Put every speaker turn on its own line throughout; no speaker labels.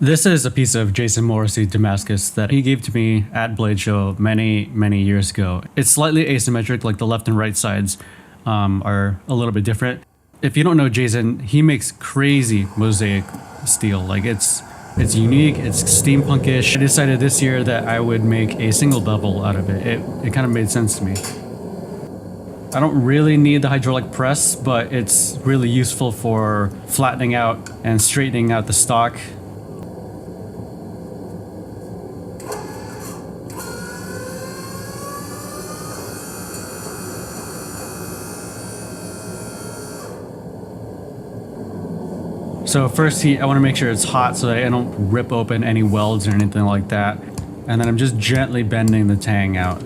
This is a piece of Jason Morrissey Damascus that he gave to me at Blade Show many years ago. It's slightly asymmetric, like the left and right sides are a little bit different. If you don't know Jason, he makes crazy mosaic steel. Like it's unique, it's steampunkish. I decided this year that I would make a single bevel out of it. It kind of made sense to me. I don't really need the hydraulic press, but it's really useful for flattening out and straightening out the stock. So first I want to make sure it's hot so that I don't rip open any welds or anything like that. And then I'm just gently bending the tang out.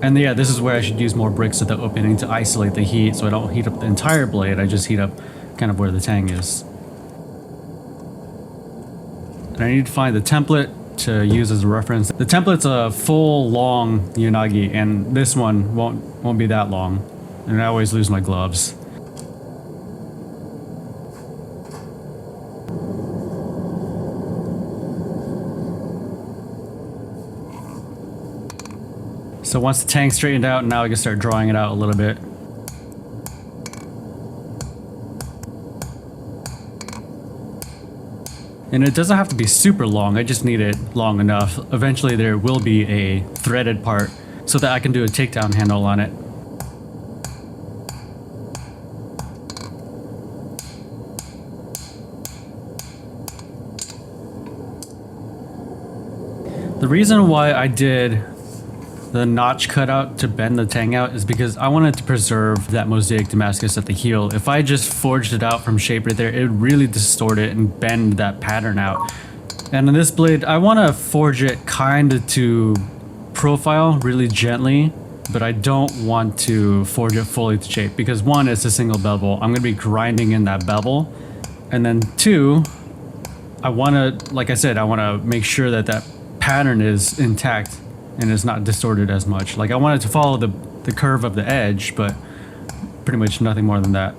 And yeah, this is where I should use more bricks at the opening to isolate the heat so I don't heat up the entire blade, I just heat up kind of where the tang is. And I need to find the template to use as a reference. The template's a full long unagi, and this one won't be that long. And I always lose my gloves. So once the tang's straightened out, now I can start drawing it out a little bit. And it doesn't have to be super long, I just need it long enough. Eventually there will be a threaded part so that I can do a takedown handle on it. The reason why I did the notch cutout to bend the tang out is because I wanted to preserve that Mosaic Damascus at the heel. If I just forged it out from shape right there, it would really distort it and bend that pattern out. And in this blade, I want to forge it kind of to profile really gently, but I don't want to forge it fully to shape because one, it's a single bevel. I'm going to be grinding in that bevel. And then two, I want to, like I said, I want to make sure that that pattern is intact and it's not distorted as much. Like I wanted to follow the curve of the edge, but pretty much nothing more than that.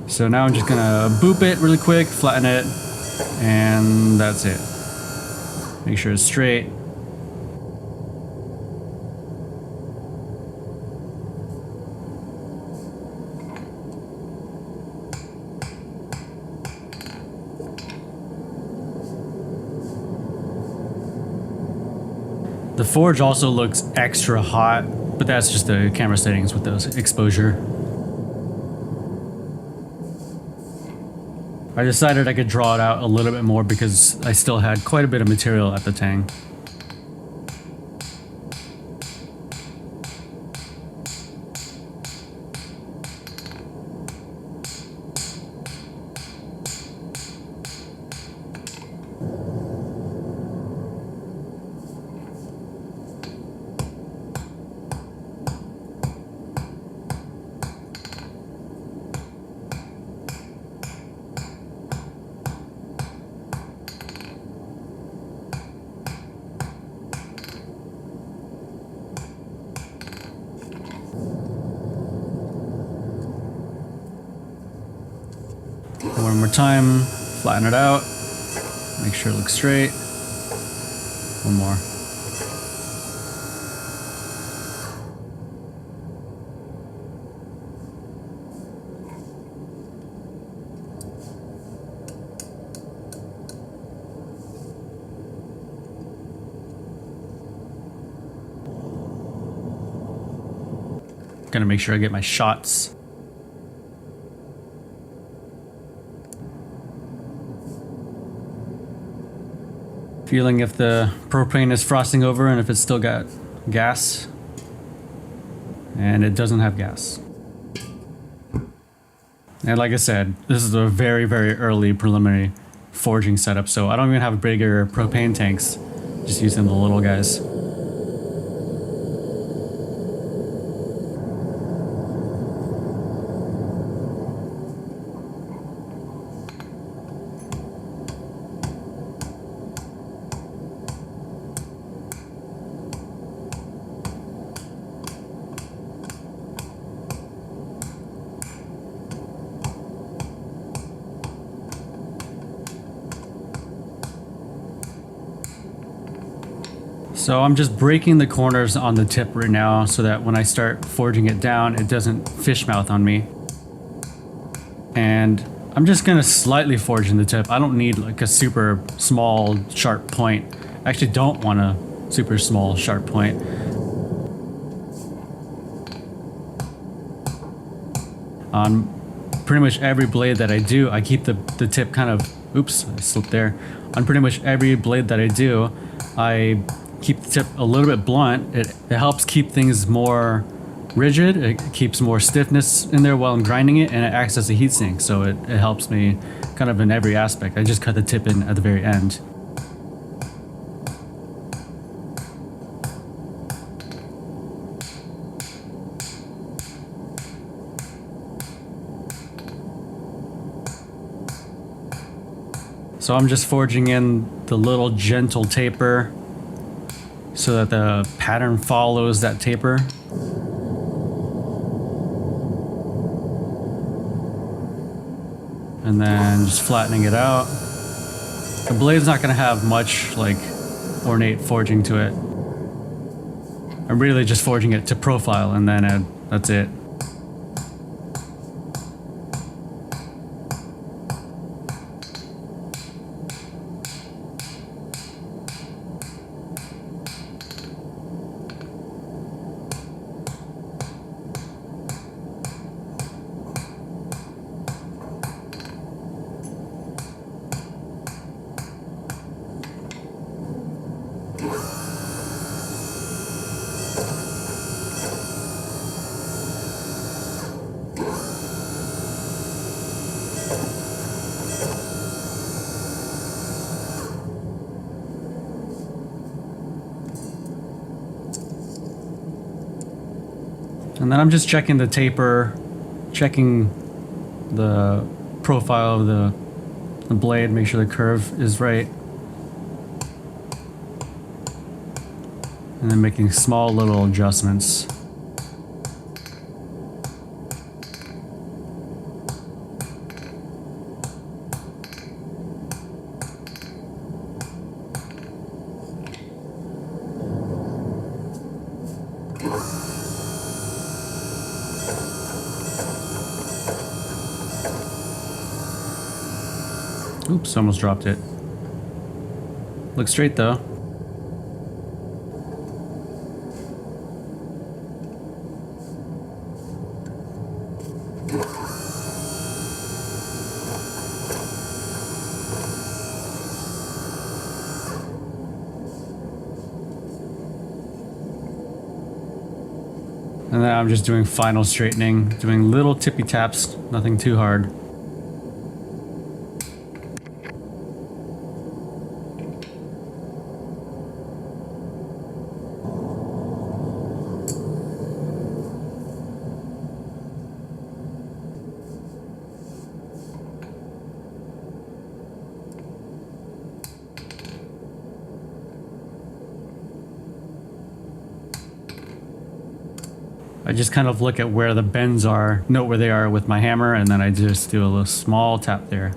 So now I'm just gonna boop it really quick, flatten it, and that's it. Make sure it's straight. The forge also looks extra hot, but that's just the camera settings with those exposure. I decided I could draw it out a little bit more because I still had quite a bit of material at the tang. One more time, flatten it out, make sure it looks straight. One more. Gotta make sure I get my shots. Feeling if the propane is frosting over and if it's still got gas. And it doesn't have gas. And like I said, this is a very, very early preliminary forging setup, so I don't even have bigger propane tanks. Just using the little guys. So I'm just breaking the corners on the tip right now so that when I start forging it down, it doesn't fish mouth on me. And I'm just gonna slightly forge in the tip. I don't need like a super small sharp point. I actually don't want a super small sharp point. On pretty much every blade that I do, I keep the tip kind of, oops, I slipped there. On pretty much every blade that I do, I keep the tip a little bit blunt. It helps keep things more rigid. It keeps more stiffness in there while I'm grinding it, and it acts as a heat sink, so it helps me kind of in every aspect. I just cut the tip in at the very end. So I'm just forging in the little gentle taper so that the pattern follows that taper. And then just flattening it out. The blade's not gonna have much like ornate forging to it. I'm really just forging it to profile, and then that's it. And then I'm just checking the taper, checking the profile of the blade, make sure the curve is right. And then making small little adjustments. Oops, almost dropped it. Looks straight though. And then I'm just doing final straightening, doing little tippy taps, nothing too hard. I just kind of look at where the bends are, note where they are with my hammer, and then I just do a little small tap there.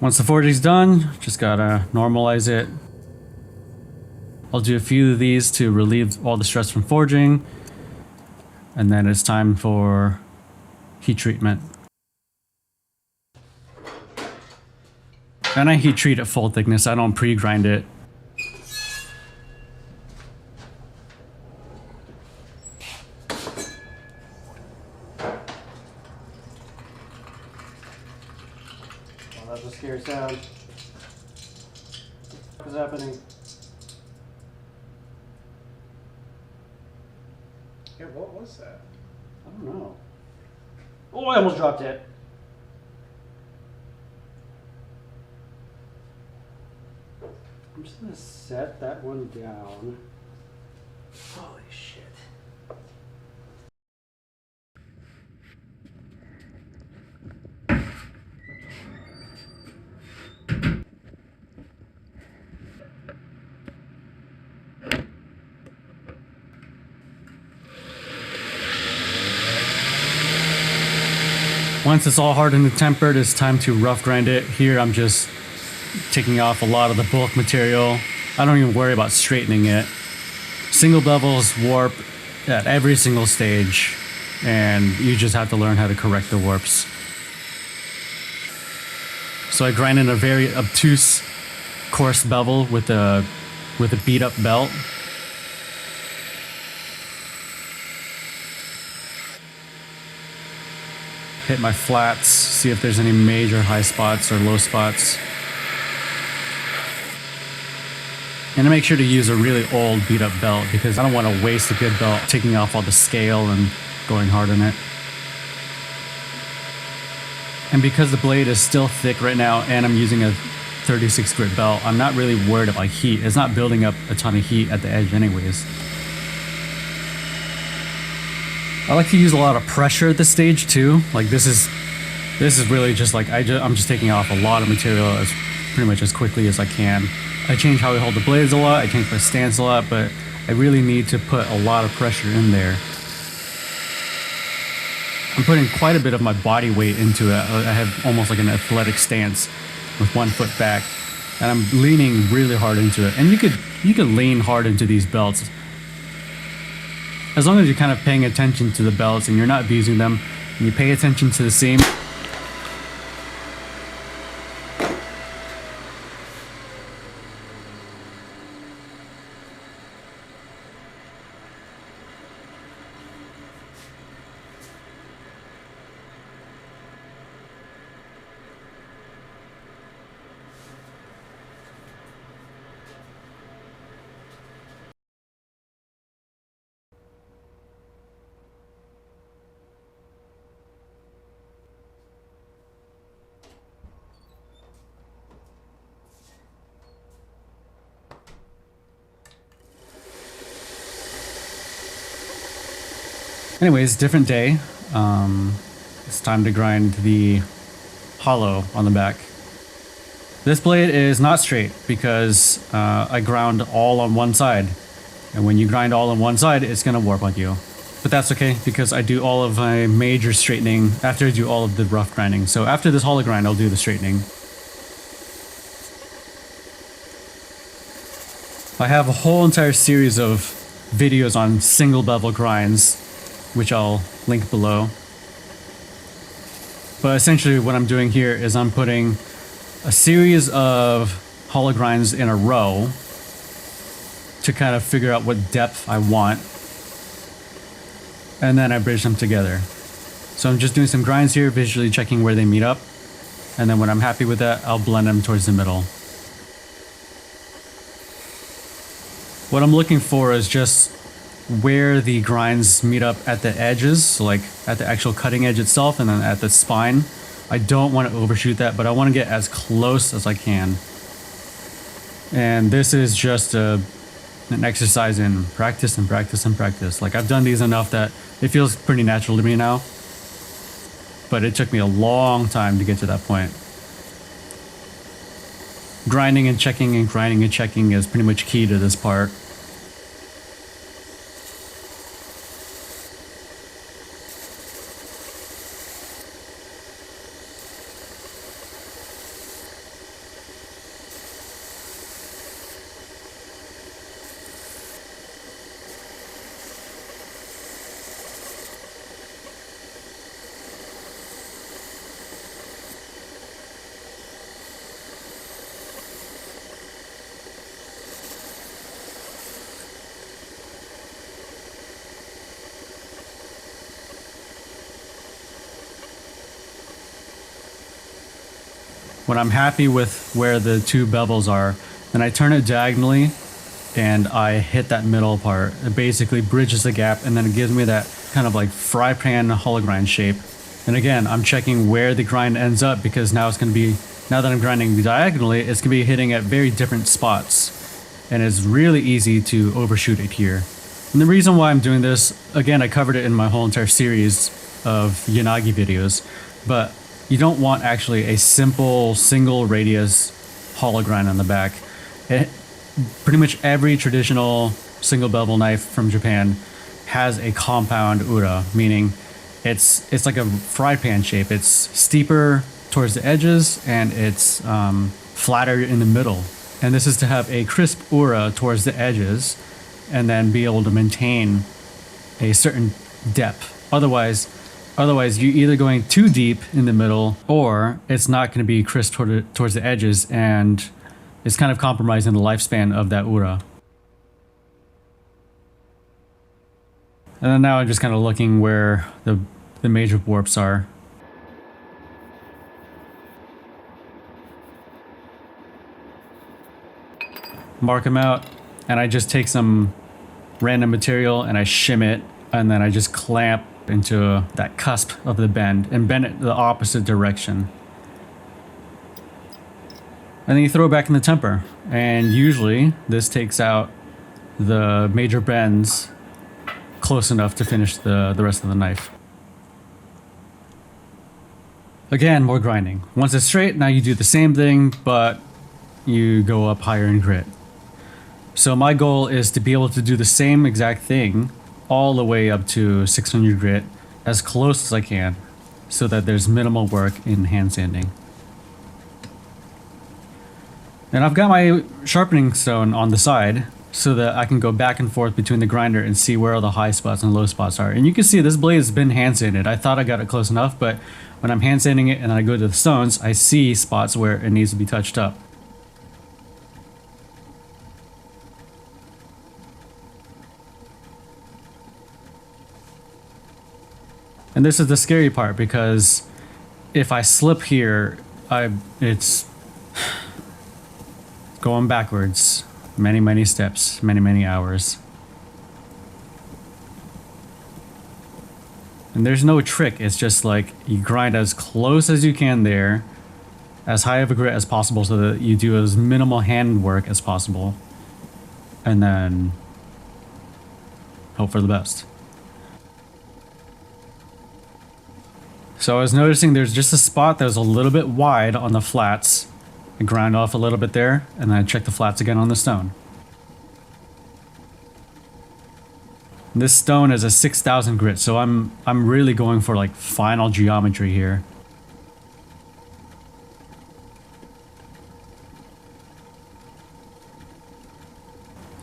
Once the forging's done, just gotta normalize it. I'll do a few of these to relieve all the stress from forging, and then it's time for heat treatment. And I heat treat at full thickness, I don't pre-grind it. Oh, that's a scary sound. What's happening?
Yeah, what was that?
I don't know. Oh, I almost dropped it. I'm just gonna set that one down. Holy shit. Once it's all hardened and tempered, it's time to rough grind it. Here I'm just taking off a lot of the bulk material. I don't even worry about straightening it. Single bevels warp at every single stage, and you just have to learn how to correct the warps. So I grind in a very obtuse, coarse bevel with a beat up belt. Hit my flats, see if there's any major high spots or low spots. And to make sure to use a really old beat up belt, because I don't want to waste a good belt taking off all the scale and going hard on it. And because the blade is still thick right now and I'm using a 36 grit belt, I'm not really worried about heat. It's not building up a ton of heat at the edge anyways. I like to use a lot of pressure at this stage too. Like this is really just like I'm just taking off a lot of material as pretty much as quickly as I can. I change how I hold the blades a lot, I change my stance a lot, but I really need to put a lot of pressure in there. I'm putting quite a bit of my body weight into it. I have almost like an athletic stance with one foot back, and I'm leaning really hard into it. And you could lean hard into these belts as long as you're kind of paying attention to the belts and you're not abusing them, and you pay attention to the seam. Anyways, different day. It's time to grind the hollow on the back. This blade is not straight because I ground all on one side. And when you grind all on one side, it's gonna warp on you. But that's okay because I do all of my major straightening after I do all of the rough grinding. So after this hollow grind, I'll do the straightening. I have a whole entire series of videos on single bevel grinds, which I'll link below. But essentially what I'm doing here is I'm putting a series of hollow grinds in a row to kind of figure out what depth I want. And then I bridge them together. So I'm just doing some grinds here, visually checking where they meet up. And then when I'm happy with that, I'll blend them towards the middle. What I'm looking for is just where the grinds meet up at the edges, so like at the actual cutting edge itself and then at the spine. I don't want to overshoot that, but I want to get as close as I can. And this is just an exercise in practice and practice and practice. Like I've done these enough that it feels pretty natural to me now, but it took me a long time to get to that point. Grinding and checking and grinding and checking is pretty much key to this part. when I'm happy with where the two bevels are, then I turn it diagonally and I hit that middle part. It basically bridges the gap, and then it gives me that kind of like fry pan hollow grind shape. And again, I'm checking where the grind ends up, because now it's going to be, now that I'm grinding diagonally, it's going to be hitting at very different spots. And it's really easy to overshoot it here. And the reason why I'm doing this, again, I covered it in my whole entire series of Yanagi videos, but you don't want actually a simple single radius hollow grind on the back. Pretty much every traditional single bevel knife from Japan has a compound ura, meaning it's like a fry pan shape. It's steeper towards the edges and it's flatter in the middle. And this is to have a crisp ura towards the edges and then be able to maintain a certain depth. Otherwise you're either going too deep in the middle, or it's not going to be crisp towards the edges, and it's kind of compromising the lifespan of that ura. And then now I'm just kind of looking where the major warps are. Mark them out, and I just take some random material and I shim it, and then I just clamp into that cusp of the bend and bend it the opposite direction. And then you throw it back in the temper, and usually this takes out the major bends close enough to finish the rest of the knife. Again, more grinding. Once it's straight, now you do the same thing, but you go up higher in grit. So my goal is to be able to do the same exact thing all the way up to 600 grit, as close as I can, so that there's minimal work in hand sanding. And I've got my sharpening stone on the side so that I can go back and forth between the grinder and see where all the high spots and low spots are. And you can see this blade has been hand sanded. I thought I got it close enough, but when I'm hand sanding it and then I go to the stones, I see spots where it needs to be touched up. And this is the scary part, because if I slip here, it's going backwards. Many steps, many hours. And there's no trick. It's just like you grind as close as you can there, as high of a grit as possible, so that you do as minimal hand work as possible. And then hope for the best. So I was noticing there's just a spot that was a little bit wide on the flats. I grind off a little bit there, and then I check the flats again on the stone. This stone is a 6,000 grit, so I'm really going for like final geometry here.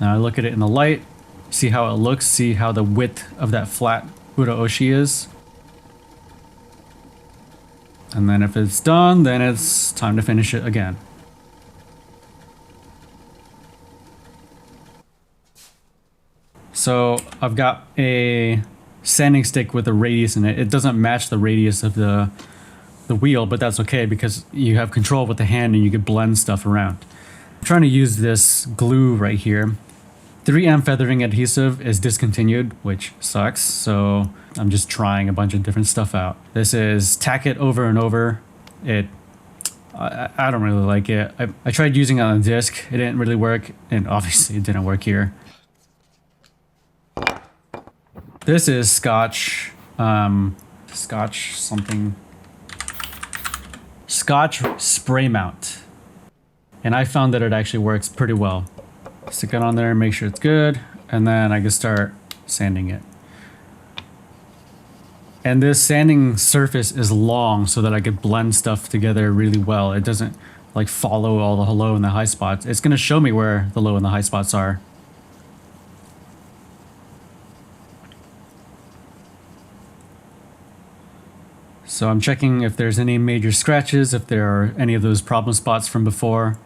Now I look at it in the light, see how it looks, see how the width of that flat uraoshi is. And then if it's done, then it's time to finish it again. So I've got a sanding stick with a radius in it. It doesn't match the radius of the wheel, but that's okay because you have control with the hand and you can blend stuff around. I'm trying to use this glue right here. 3M feathering adhesive is discontinued, which sucks, so I'm just trying a bunch of different stuff out. This is tack it over and over. I don't really like it. I tried using it on a disc. It didn't really work, and obviously it didn't work here. This is Scotch spray mount. And I found that it actually works pretty well. Stick it on there, make sure it's good, and then I can start sanding it. And this sanding surface is long so that I could blend stuff together really well. It doesn't like follow all the low and the high spots. It's gonna show me where the low and the high spots are. So I'm checking if there's any major scratches, if there are any of those problem spots from before.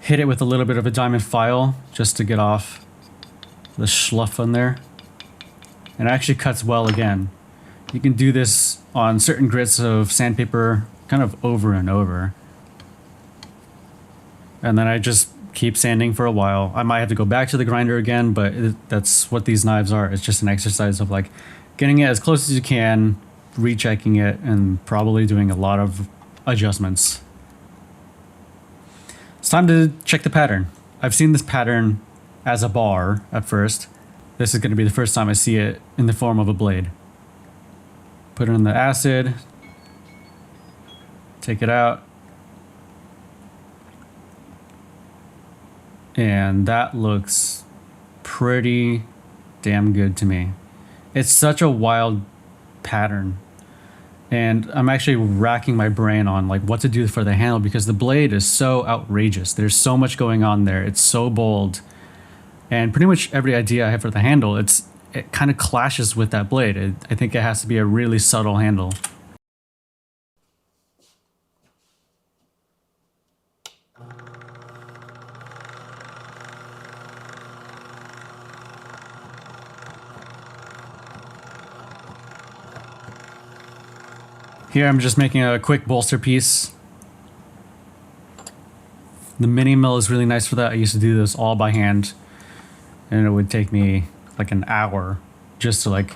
Hit it with a little bit of a diamond file just to get off the schluff on there. And it actually cuts well again. You can do this on certain grits of sandpaper kind of over and over. And then I just keep sanding for a while. I might have to go back to the grinder again, but that's what these knives are. It's just an exercise of like getting it as close as you can, rechecking it, and probably doing a lot of adjustments. It's time to check the pattern. I've seen this pattern as a bar at first. This is going to be the first time I see it in the form of a blade. Put it in the acid, take it out, and that looks pretty damn good to me. It's such a wild pattern, and I'm actually racking my brain on like what to do for the handle because the blade is so outrageous. There's so much going on there. It's so bold, and pretty much every idea I have for the handle, it kind of clashes with that blade. I think it has to be a really subtle handle. Here I'm just making a quick bolster piece. The mini mill is really nice for that. I used to do this all by hand, and it would take me like an hour just to like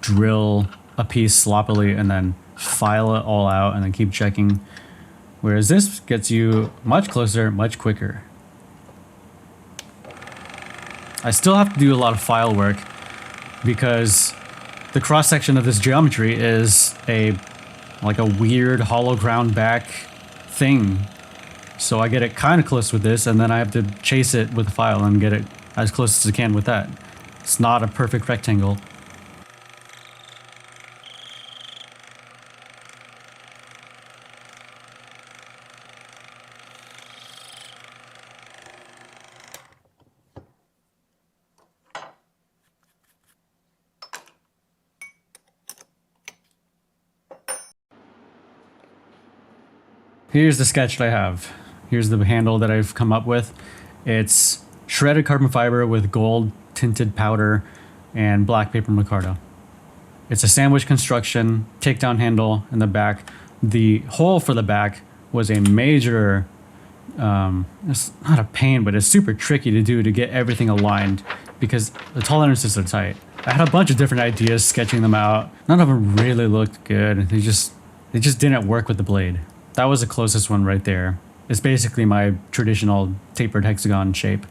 drill a piece sloppily and then file it all out and then keep checking. Whereas this gets you much closer, much quicker. I still have to do a lot of file work because the cross section of this geometry is like a weird hollow ground back thing. So I get it kind of close with this, and then I have to chase it with a file and get it as close as I can with that. It's not a perfect rectangle. Here's the sketch that I have. Here's the handle that I've come up with. It's shredded carbon fiber with gold tinted powder and black paper micarta. It's a sandwich construction, takedown handle in the back. The hole for the back was a major, it's not a pain, but it's super tricky to do to get everything aligned because the tolerances are tight. I had a bunch of different ideas sketching them out. None of them really looked good. They just didn't work with the blade. That was the closest one right there. It's basically my traditional tapered hexagon shape.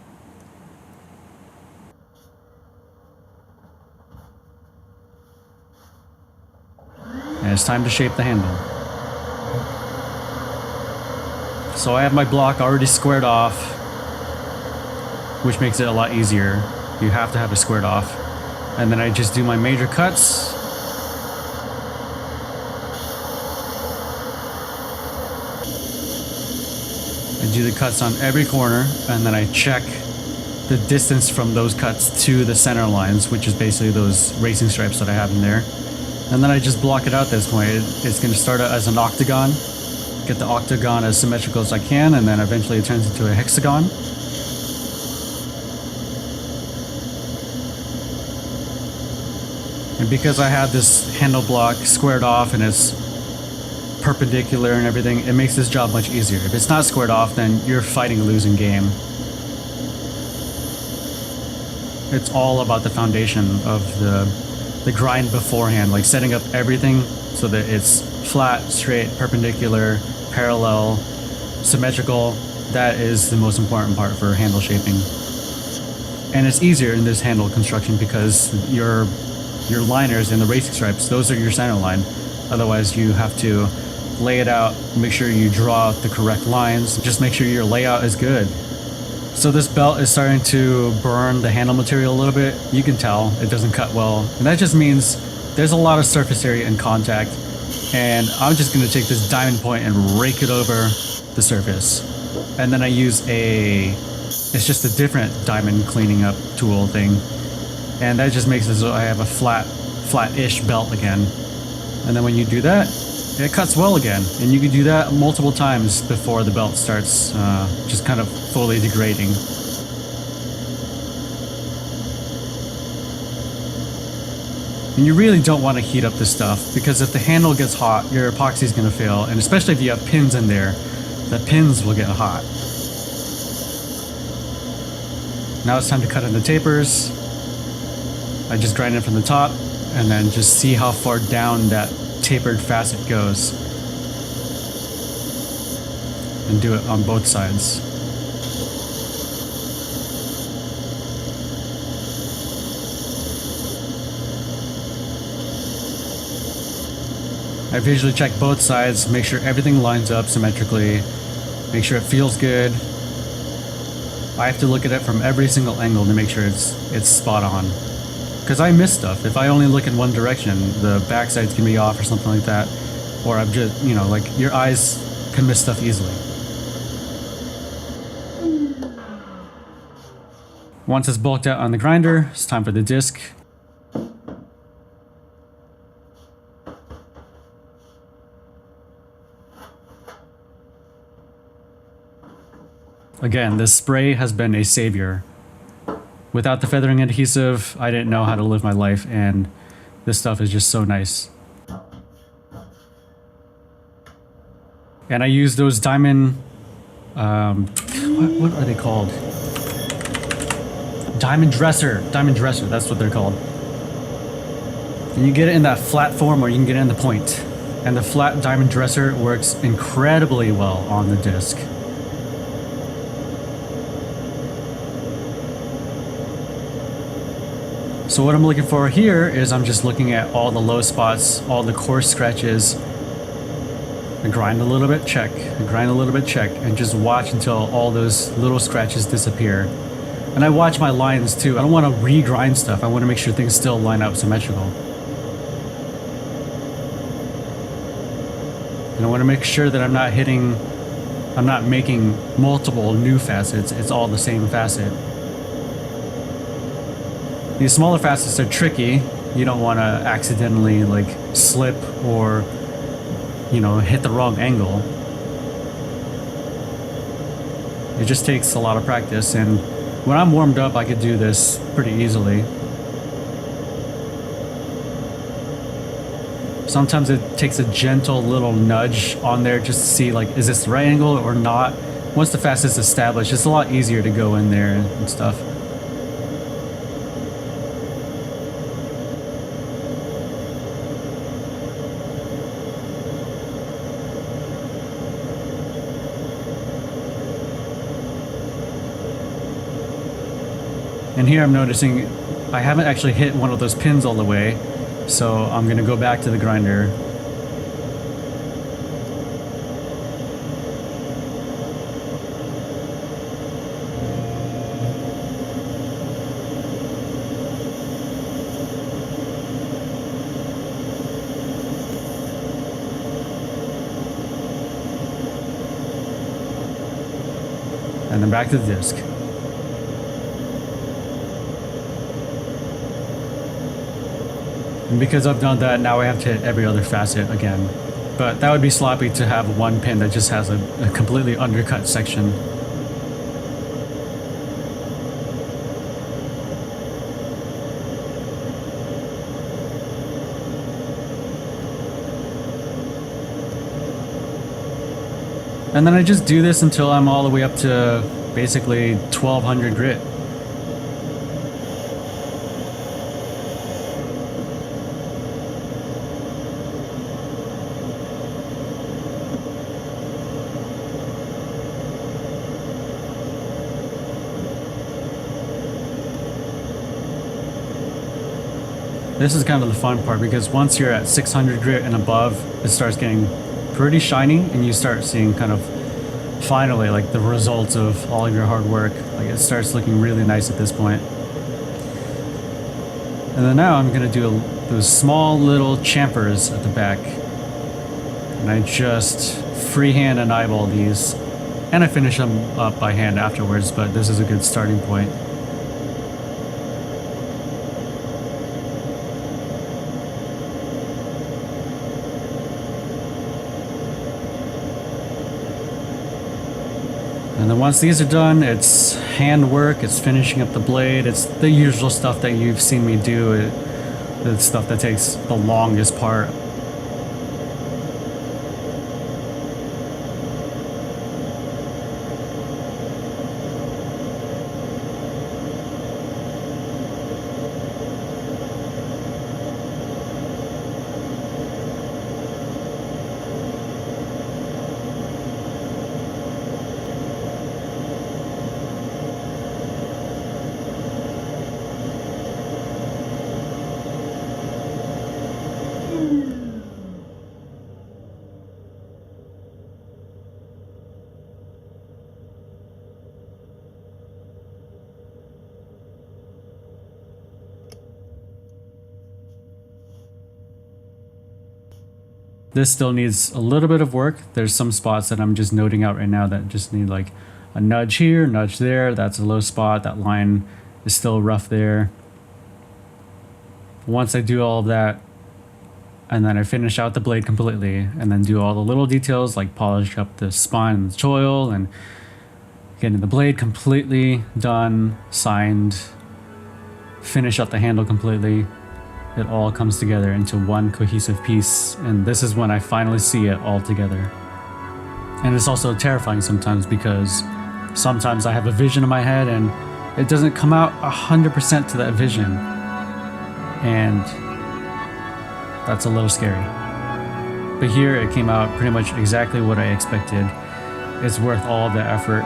And it's time to shape the handle. So I have my block already squared off, which makes it a lot easier. You have to have it squared off. And then I just do my major cuts. I do the cuts on every corner, and then I check the distance from those cuts to the center lines, which is basically those racing stripes that I have in there. And then I just block it out at this point. It's going to start out as an octagon, get the octagon as symmetrical as I can, and then eventually it turns into a hexagon. And because I have this handle block squared off and it's perpendicular and everything, it makes this job much easier. If it's not squared off, then you're fighting a losing game. It's all about the foundation of the grind beforehand, like setting up everything so that it's flat, straight, perpendicular, parallel, symmetrical. That is the most important part for handle shaping. And it's easier in this handle construction because your liners and the racing stripes, those are your center line. Otherwise you have to lay it out, make sure you draw out the correct lines, just make sure your layout is good. So this belt is starting to burn the handle material a little bit. You can tell it doesn't cut well. And that just means there's a lot of surface area in contact. And I'm just gonna take this diamond point and rake it over the surface. And then I use it's just a different diamond cleaning up tool thing. And that just makes it so I have a flat-ish belt again. And then when you do that, it cuts well again, and you can do that multiple times before the belt starts just kind of fully degrading. And you really don't want to heat up this stuff, because if the handle gets hot, your epoxy is going to fail, and especially if you have pins in there, the pins will get hot. Now it's time to cut in the tapers. I just grind it from the top, and then just see how far down that tapered facet goes. And do it on both sides. I visually check both sides, make sure everything lines up symmetrically, make sure it feels good. I have to look at it from every single angle to make sure it's spot on. Because I miss stuff. If I only look in one direction, the back sides can be off or something like that. Or I'm just, you know, like your eyes can miss stuff easily. Once it's bulked out on the grinder, it's time for the disc. Again, this spray has been a savior. Without the feathering adhesive, I didn't know how to live my life, and this stuff is just so nice. And I use those diamond, what are they called? Diamond dresser, that's what they're called. And you get it in that flat form, or you can get it in the point. And the flat diamond dresser works incredibly well on the disc. So what I'm looking for here is I'm just looking at all the low spots, all the coarse scratches. I grind a little bit, check. I grind a little bit, check. And just watch until all those little scratches disappear. And I watch my lines too. I don't want to re-grind stuff. I want to make sure things still line up symmetrical. And I want to make sure that I'm not making multiple new facets. It's all the same facet. These smaller facets are tricky. You don't want to accidentally like slip or, you know, hit the wrong angle. It just takes a lot of practice, and when I'm warmed up, I could do this pretty easily. Sometimes it takes a gentle little nudge on there just to see, like, is this the right angle or not? Once the facet's established, it's a lot easier to go in there and stuff. And here I'm noticing I haven't actually hit one of those pins all the way, so I'm going to go back to the grinder. And then back to the disc. And because I've done that, now I have to hit every other facet again. But that would be sloppy to have one pin that just has a completely undercut section. And then I just do this until I'm all the way up to basically 1200 grit. This is kind of the fun part, because once you're at 600 grit and above, it starts getting pretty shiny, and you start seeing kind of finally like the results of all of your hard work. Like, it starts looking really nice at this point. And then now I'm gonna do those small little champers at the back, and I just freehand and eyeball these, and I finish them up by hand afterwards, but this is a good starting point. And then once these are done, it's hand work, it's finishing up the blade, it's the usual stuff that you've seen me do the stuff that takes the longest part. This still needs a little bit of work. There's some spots that I'm just noting out right now that just need like a nudge here, nudge there. That's a low spot. That line is still rough there. Once I do all of that, and then I finish out the blade completely, and then do all the little details like polish up the spine and the choil, and getting the blade completely done, signed, finish out the handle completely, it all comes together into one cohesive piece, and this is when I finally see it all together. And it's also terrifying sometimes because sometimes I have a vision in my head and it doesn't come out 100% to that vision, and that's a little scary. But here it came out pretty much exactly what I expected. It's worth all the effort.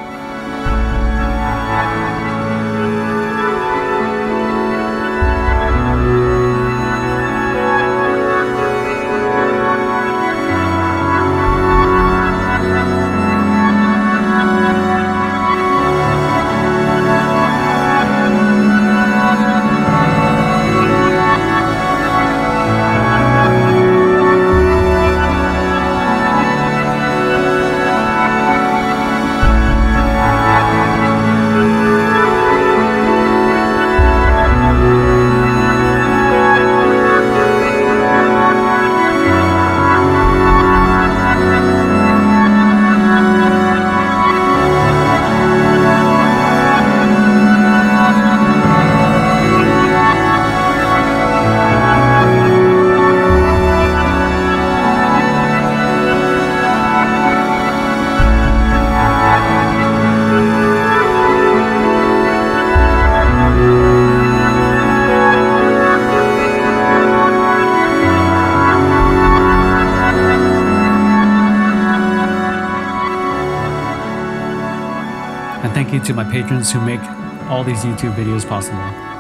And thank you to my patrons who make all these YouTube videos possible.